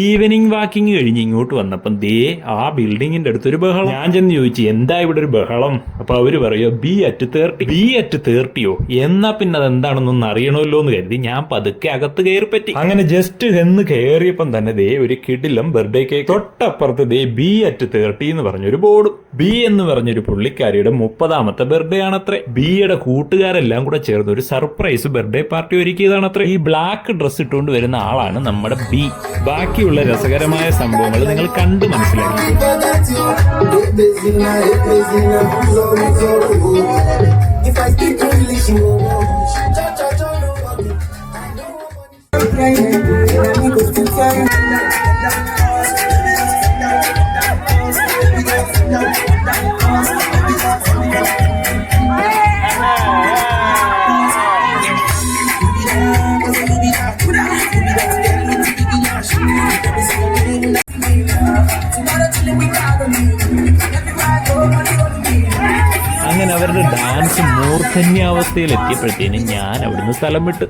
Evening walking കഴിഞ്ഞ് ഇങ്ങോട്ട് വന്നപ്പം ദേ ആ ബിൽഡിങ്ങിന്റെ അടുത്തൊരു ബഹളം. ഞാൻ ചെന്ന് ചോദിച്ചു എന്താ ഇവിടെ ഒരു ബഹളം. അപ്പൊ അവര് പറയോ B@30. B@30യോ? എന്നാ പിന്നെ അതെന്താണെന്നൊന്ന് അറിയണമല്ലോ എന്ന് കരുതി ഞാൻ പതുക്കെ അകത്ത് കയറി പറ്റി. അങ്ങനെ ജസ്റ്റ് എന്ന് കയറിയപ്പം തന്നെ ദേ ഒരു കിടിലം ബർത്ത്ഡേ കേക്ക്. തൊട്ടപ്പുറത്ത് ദേ B@30 എന്ന് പറഞ്ഞൊരു ബോർഡും. ബി എന്ന് പറഞ്ഞൊരു പുള്ളിക്കാരിയുടെ 30ാമത്തെ ബർത്ത്ഡേ ആണത്രേ. ബിയുടെ കൂട്ടുകാരെല്ലാം കൂടെ ചേർന്ന് ഒരു സർപ്രൈസ് ബർത്ത്ഡേ പാർട്ടി ഒരുക്കിയതാണത്രേ. ഈ ബ്ലാക്ക് ഡ്രസ് ഇട്ടുകൊണ്ട് വരുന്ന ആളാണ് നമ്മുടെ ബി. ബാക്കിയുള്ള രസകരമായ സംഭവങ്ങൾ നിങ്ങൾ കണ്ടു മനസ്സിലാക്കി. അങ്ങനെ അവരുടെ ഡാൻസ് മൂർധന്യാവസ്ഥയിൽ എത്തിയപ്പോഴത്തേനും ഞാൻ അവിടുന്ന് സ്ഥലം വിട്ട്.